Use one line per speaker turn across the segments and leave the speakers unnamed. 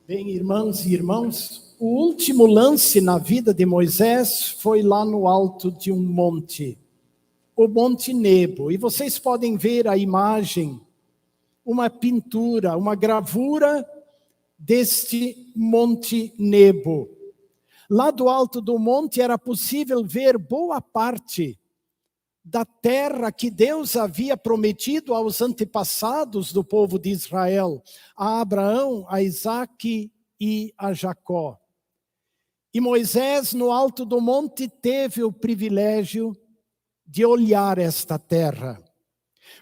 Bem, irmãs e irmãos, o último lance na vida de Moisés foi lá no alto de um monte, o Monte Nebo. E vocês podem ver a imagem, uma pintura, uma gravura deste Monte Nebo. Lá do alto do monte era possível ver boa parte da terra que Deus havia prometido aos antepassados do povo de Israel, a Abraão, a Isaque e a Jacó. E Moisés, no alto do monte, teve o privilégio de olhar esta terra.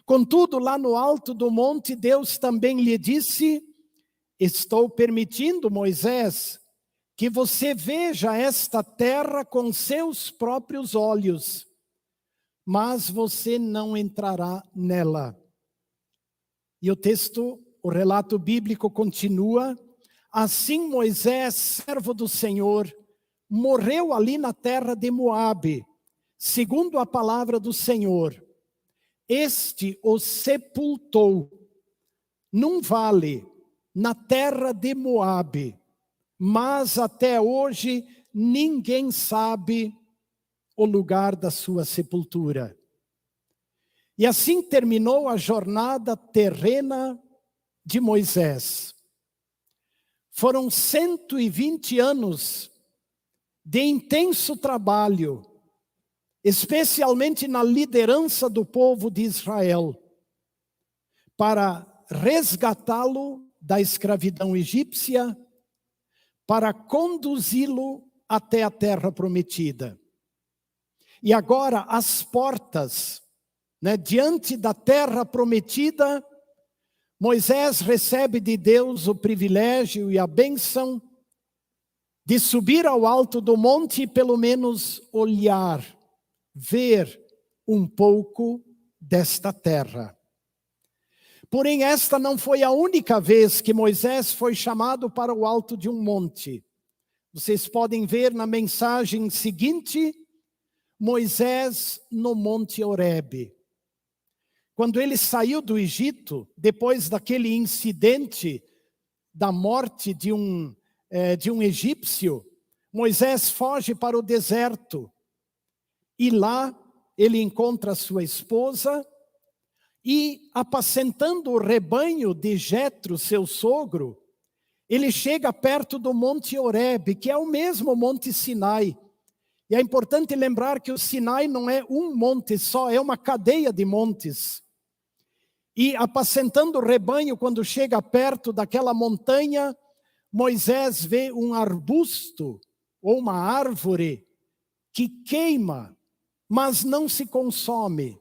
Contudo, lá no alto do monte, Deus também lhe disse: estou permitindo, Moisés, que você veja esta terra com seus próprios olhos, mas você não entrará nela. E o texto, o relato bíblico continua: assim Moisés, servo do Senhor, morreu ali na terra de Moabe, segundo a palavra do Senhor. Este o sepultou num vale, na terra de Moabe, mas até hoje ninguém sabe o lugar da sua sepultura. E assim terminou a jornada terrena de Moisés. Foram 120 anos de intenso trabalho, especialmente na liderança do povo de Israel, para resgatá-lo da escravidão egípcia, para conduzi-lo até a terra prometida. E agora, às portas, diante da terra prometida, Moisés recebe de Deus o privilégio e a bênção de subir ao alto do monte e pelo menos olhar, ver um pouco desta terra. Porém, esta não foi a única vez que Moisés foi chamado para o alto de um monte. Vocês podem ver na mensagem seguinte, Moisés no Monte Horebe. Quando ele saiu do Egito, depois daquele incidente da morte de um egípcio, Moisés foge para o deserto. E lá ele encontra sua esposa e, apacentando o rebanho de Jetro, seu sogro, ele chega perto do Monte Horebe, que é o mesmo Monte Sinai. E é importante lembrar que o Sinai não é um monte só, é uma cadeia de montes. E apacentando o rebanho, quando chega perto daquela montanha, Moisés vê um arbusto ou uma árvore que queima, mas não se consome.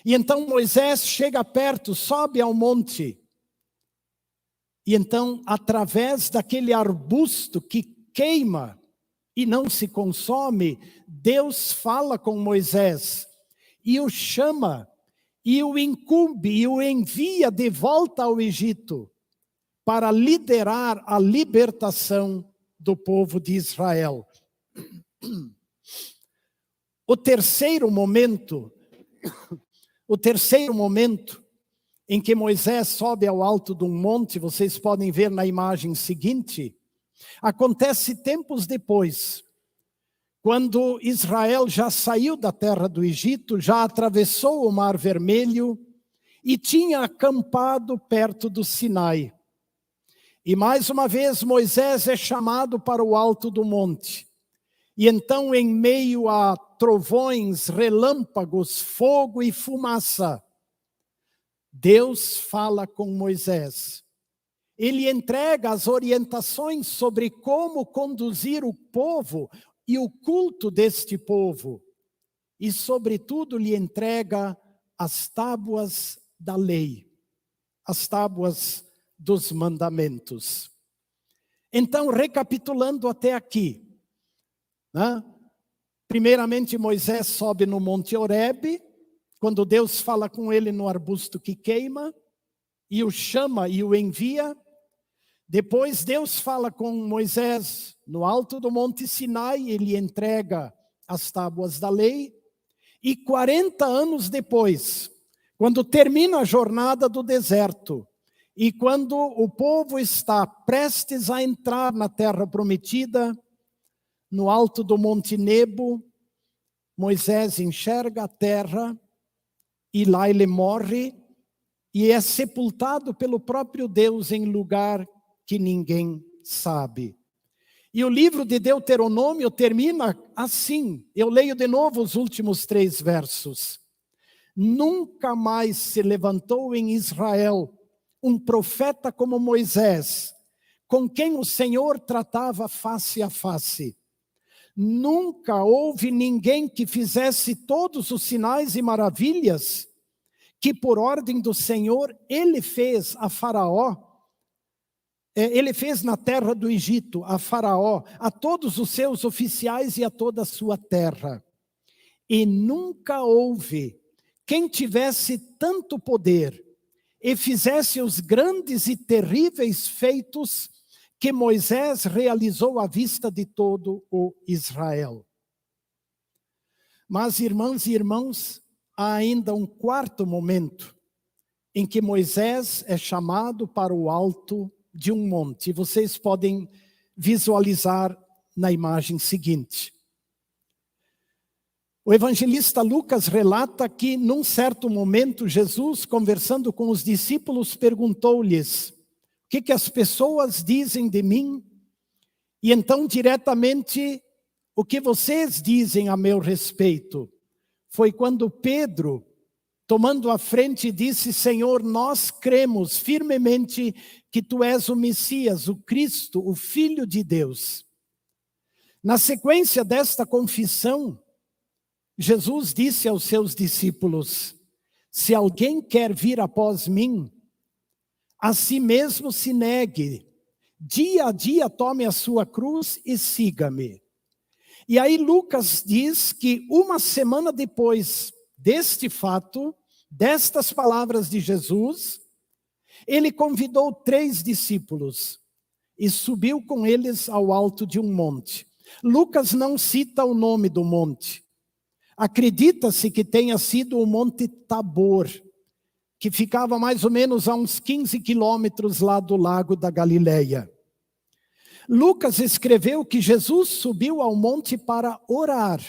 E então Moisés chega perto, sobe ao monte. E então, através daquele arbusto que queima e não se consome, Deus fala com Moisés e o chama, e o incumbe, e o envia de volta ao Egito para liderar a libertação do povo de Israel. O terceiro momento em que Moisés sobe ao alto de um monte, vocês podem ver na imagem seguinte, acontece tempos depois, quando Israel já saiu da terra do Egito, já atravessou o Mar Vermelho e tinha acampado perto do Sinai. E mais uma vez Moisés é chamado para o alto do monte. E então, em meio a trovões, relâmpagos, fogo e fumaça, Deus fala com Moisés. Ele entrega as orientações sobre como conduzir o povo e o culto deste povo. E, sobretudo, lhe entrega as tábuas da lei, as tábuas dos mandamentos. Então, recapitulando até aqui, primeiramente Moisés sobe no Monte Horebe, quando Deus fala com ele no arbusto que queima, e o chama e o envia. Depois Deus fala com Moisés no alto do Monte Sinai, ele entrega as tábuas da lei. E 40 anos depois, quando termina a jornada do deserto, E quando o povo está prestes a entrar na terra prometida, no alto do Monte Nebo, Moisés enxerga a terra e lá ele morre e é sepultado pelo próprio Deus em lugar que ninguém sabe. E o livro de Deuteronômio termina assim. Eu leio de novo os últimos 3 versos. Nunca mais se levantou em Israel um profeta como Moisés, com quem o Senhor tratava face a face. Nunca houve ninguém que fizesse todos os sinais e maravilhas que por ordem do Senhor ele fez a Faraó. Ele fez na terra do Egito, a Faraó, a todos os seus oficiais e a toda a sua terra. E nunca houve quem tivesse tanto poder e fizesse os grandes e terríveis feitos que Moisés realizou à vista de todo o Israel. Mas, irmãs e irmãos, há ainda um quarto momento em que Moisés é chamado para o alto de um monte. Vocês podem visualizar na imagem seguinte. O evangelista Lucas relata que, num certo momento, Jesus, conversando com os discípulos, perguntou-lhes: o que as pessoas dizem de mim? E então, diretamente, o que vocês dizem a meu respeito? Foi quando Pedro, tomando a frente, disse: Senhor, nós cremos firmemente que tu és o Messias, o Cristo, o Filho de Deus. Na sequência desta confissão, Jesus disse aos seus discípulos: se alguém quer vir após mim, a si mesmo se negue, dia a dia tome a sua cruz e siga-me. E aí Lucas diz que uma semana depois deste fato, destas palavras de Jesus, ele convidou 3 discípulos e subiu com eles ao alto de um monte. Lucas não cita o nome do monte. Acredita-se que tenha sido o Monte Tabor, que ficava mais ou menos a uns 15 quilômetros lá do Lago da Galileia. Lucas escreveu que Jesus subiu ao monte para orar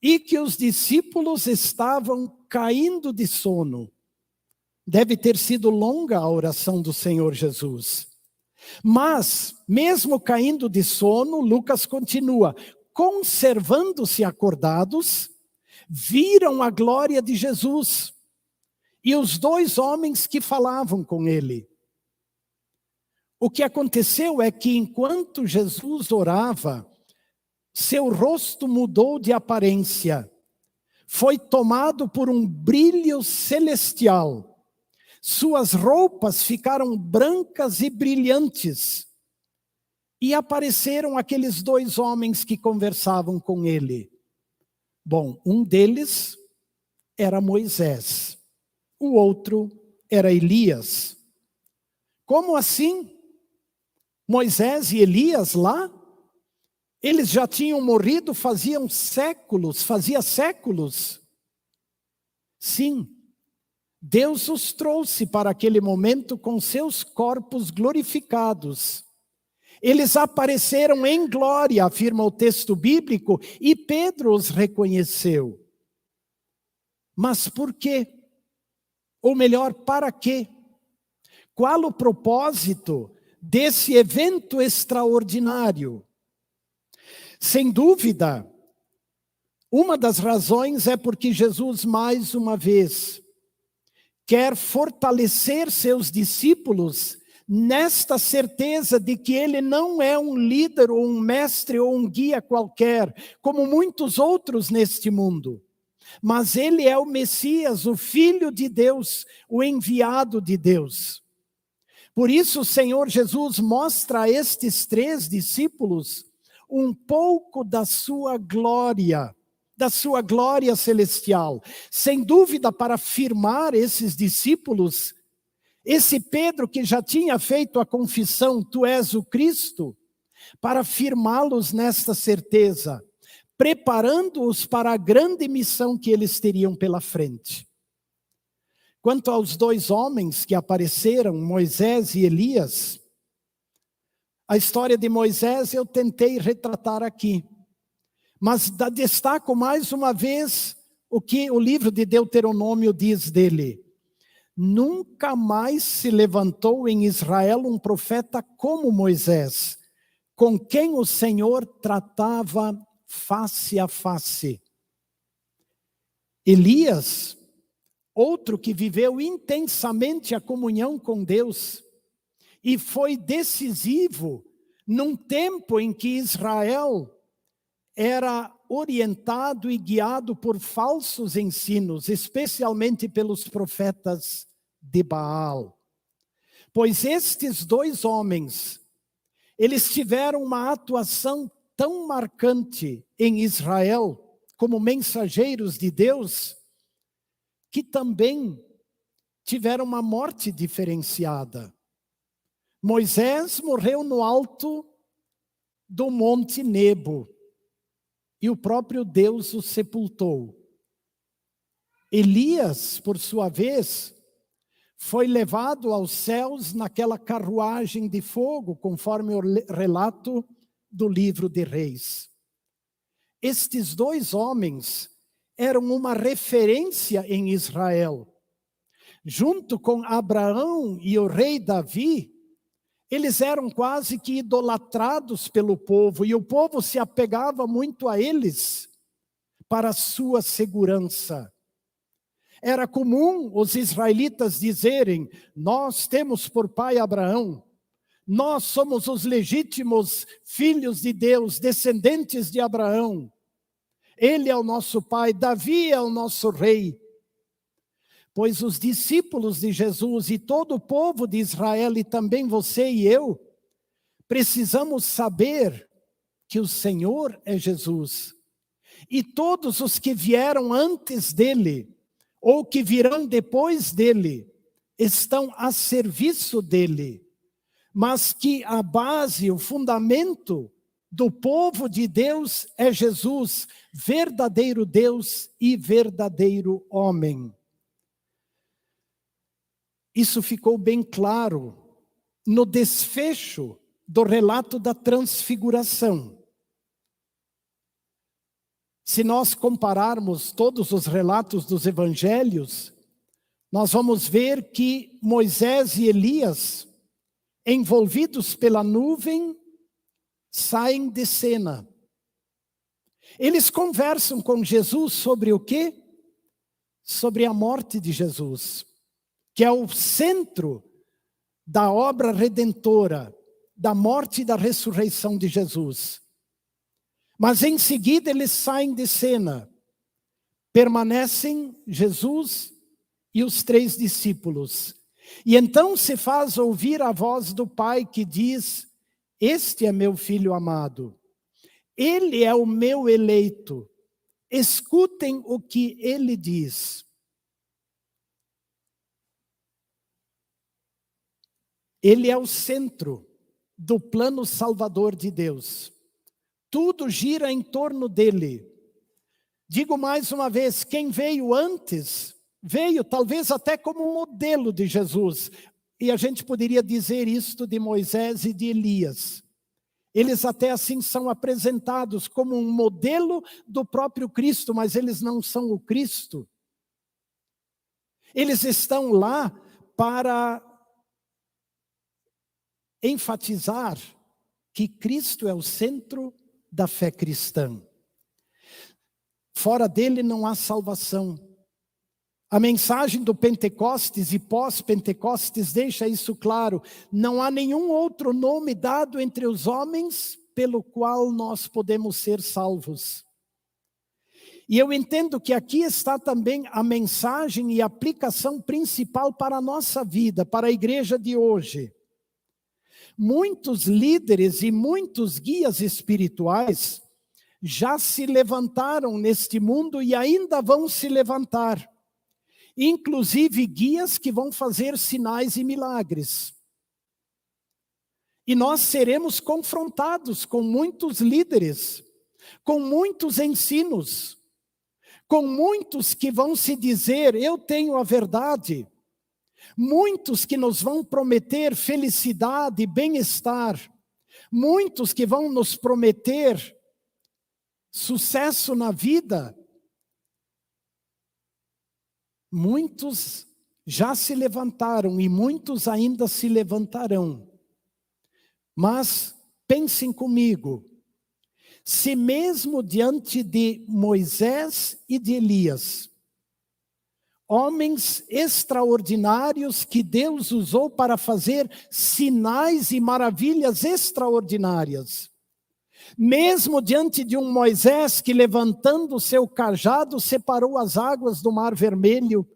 e que os discípulos estavam caindo de sono. Deve ter sido longa a oração do Senhor Jesus. Mas, mesmo caindo de sono, Lucas continua: conservando-se acordados, viram a glória de Jesus e os 2 homens que falavam com ele. O que aconteceu é que enquanto Jesus orava, seu rosto mudou de aparência, foi tomado por um brilho celestial. Suas roupas ficaram brancas e brilhantes. E apareceram aqueles 2 homens que conversavam com ele. Bom, um deles era Moisés, o outro era Elias. Como assim? Moisés e Elias lá? Eles já tinham morrido fazia séculos. Sim, Deus os trouxe para aquele momento com seus corpos glorificados. Eles apareceram em glória, afirma o texto bíblico, e Pedro os reconheceu. Mas por quê? Ou melhor, para quê? Qual o propósito desse evento extraordinário? Sem dúvida, uma das razões é porque Jesus, mais uma vez, quer fortalecer seus discípulos nesta certeza de que ele não é um líder ou um mestre ou um guia qualquer, como muitos outros neste mundo. Mas ele é o Messias, o Filho de Deus, o enviado de Deus. Por isso o Senhor Jesus mostra a estes 3 discípulos um pouco da sua glória celestial. Sem dúvida, para firmar esses discípulos, esse Pedro que já tinha feito a confissão, tu és o Cristo, para firmá-los nesta certeza, preparando-os para a grande missão que eles teriam pela frente. Quanto aos dois homens que apareceram, Moisés e Elias, a história de Moisés eu tentei retratar aqui. Mas destaco mais uma vez o que o livro de Deuteronômio diz dele. Nunca mais se levantou em Israel um profeta como Moisés, com quem o Senhor tratava face a face. Elias, outro que viveu intensamente a comunhão com Deus, e foi decisivo num tempo em que Israel era orientado e guiado por falsos ensinos, especialmente pelos profetas de Baal. Pois estes dois homens, eles tiveram uma atuação tão marcante em Israel, como mensageiros de Deus, que também tiveram uma morte diferenciada. Moisés morreu no alto do Monte Nebo, e o próprio Deus o sepultou. Elias, por sua vez, foi levado aos céus naquela carruagem de fogo, conforme o relato do livro de Reis. Estes dois homens eram uma referência em Israel. Junto com Abraão e o rei Davi, eles eram quase que idolatrados pelo povo, e o povo se apegava muito a eles para a sua segurança. Era comum os israelitas dizerem: nós temos por pai Abraão, nós somos os legítimos filhos de Deus, descendentes de Abraão. Ele é o nosso pai, Davi é o nosso rei. Pois os discípulos de Jesus e todo o povo de Israel, e também você e eu, precisamos saber que o Senhor é Jesus. E todos os que vieram antes dele, ou que virão depois dele, estão a serviço dele. Mas que a base, o fundamento do povo de Deus é Jesus, verdadeiro Deus e verdadeiro homem. Isso ficou bem claro no desfecho do relato da transfiguração. Se nós compararmos todos os relatos dos evangelhos, nós vamos ver que Moisés e Elias, envolvidos pela nuvem, saem de cena. Eles conversam com Jesus sobre o quê? Sobre a morte de Jesus, que é o centro da obra redentora, da morte e da ressurreição de Jesus. Mas em seguida eles saem de cena. Permanecem Jesus e os 3 discípulos. E então se faz ouvir a voz do Pai que diz: este é meu filho amado, ele é o meu eleito, escutem o que ele diz. Ele é o centro do plano salvador de Deus. Tudo gira em torno dele. Digo mais uma vez, quem veio antes, veio talvez até como um modelo de Jesus. E a gente poderia dizer isto de Moisés e de Elias. Eles até assim são apresentados como um modelo do próprio Cristo, mas eles não são o Cristo. Eles estão lá para enfatizar que Cristo é o centro da fé cristã. Fora dele não há salvação. A mensagem do Pentecostes e pós-Pentecostes deixa isso claro. Não há nenhum outro nome dado entre os homens pelo qual nós podemos ser salvos. E eu entendo que aqui está também a mensagem e a aplicação principal para a nossa vida, para a igreja de hoje. Muitos líderes e muitos guias espirituais já se levantaram neste mundo e ainda vão se levantar. Inclusive guias que vão fazer sinais e milagres. E nós seremos confrontados com muitos líderes, com muitos ensinos, com muitos que vão se dizer, eu tenho a verdade, muitos que nos vão prometer felicidade e bem-estar, muitos que vão nos prometer sucesso na vida. Muitos já se levantaram e muitos ainda se levantarão. Mas pensem comigo, se mesmo diante de Moisés e de Elias, homens extraordinários que Deus usou para fazer sinais e maravilhas extraordinárias, mesmo diante de um Moisés que levantando o seu cajado separou as águas do Mar Vermelho,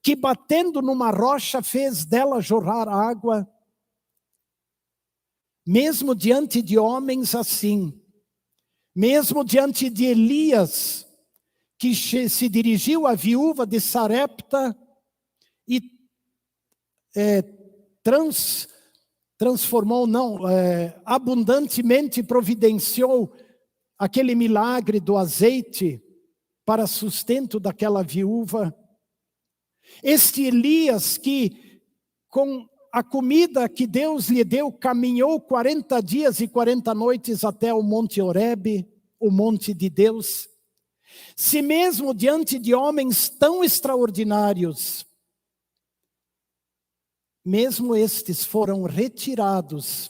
que batendo numa rocha fez dela jorrar água, mesmo diante de homens assim, mesmo diante de Elias, que se dirigiu à viúva de Sarepta e abundantemente providenciou aquele milagre do azeite para sustento daquela viúva. Este Elias que com a comida que Deus lhe deu, caminhou 40 dias e 40 noites até o Monte Horebe, o monte de Deus. Se mesmo diante de homens tão extraordinários, mesmo estes foram retirados,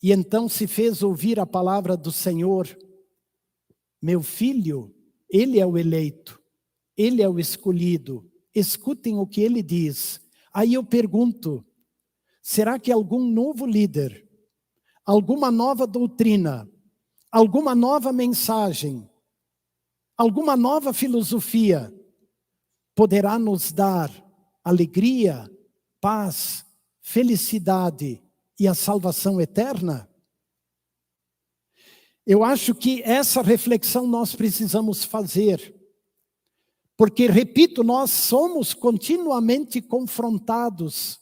e então se fez ouvir a palavra do Senhor, meu filho, ele é o eleito, ele é o escolhido, escutem o que ele diz. Aí eu pergunto, será que algum novo líder, alguma nova doutrina, alguma nova mensagem, alguma nova filosofia poderá nos dar alegria, paz, felicidade e a salvação eterna? Eu acho que essa reflexão nós precisamos fazer. Porque, repito, nós somos continuamente confrontados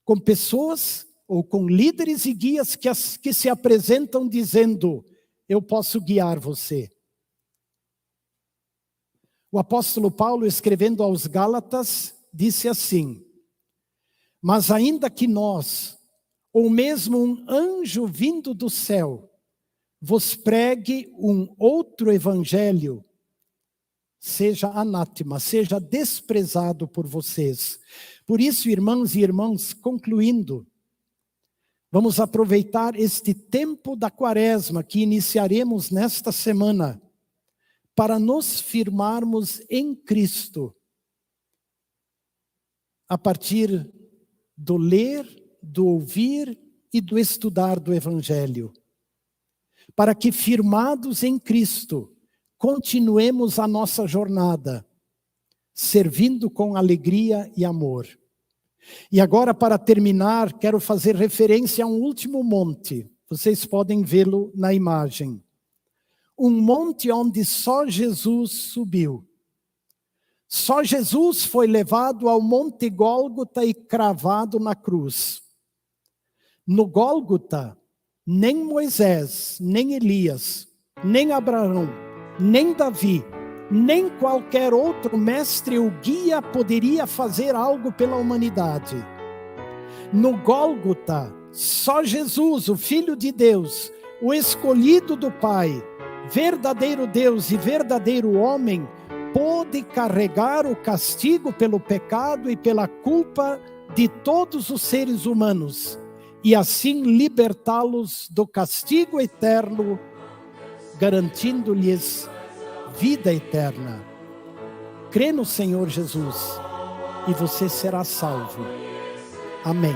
com pessoas ou com líderes e guias que se apresentam dizendo, eu posso guiar você. O apóstolo Paulo, escrevendo aos Gálatas, disse assim, mas ainda que nós, ou mesmo um anjo vindo do céu, vos pregue um outro evangelho, seja anátema, seja desprezado por vocês. Por isso, irmãos e irmãs, concluindo, vamos aproveitar este tempo da quaresma que iniciaremos nesta semana para nos firmarmos em Cristo, a partir do ler, do ouvir e do estudar do Evangelho, para que firmados em Cristo, continuemos a nossa jornada, servindo com alegria e amor. E agora, para terminar, quero fazer referência a um último monte. Vocês podem vê-lo na imagem. Um monte onde só Jesus subiu. Só Jesus foi levado ao Monte Gólgota e cravado na cruz. No Gólgota, nem Moisés, nem Elias, nem Abraão, nem Davi, nem qualquer outro mestre ou guia poderia fazer algo pela humanidade. No Gólgota, só Jesus, o Filho de Deus, o escolhido do Pai, verdadeiro Deus e verdadeiro homem, pôde carregar o castigo pelo pecado e pela culpa de todos os seres humanos, e assim libertá-los do castigo eterno, garantindo-lhes vida eterna. Crê no Senhor Jesus e você será salvo. Amém.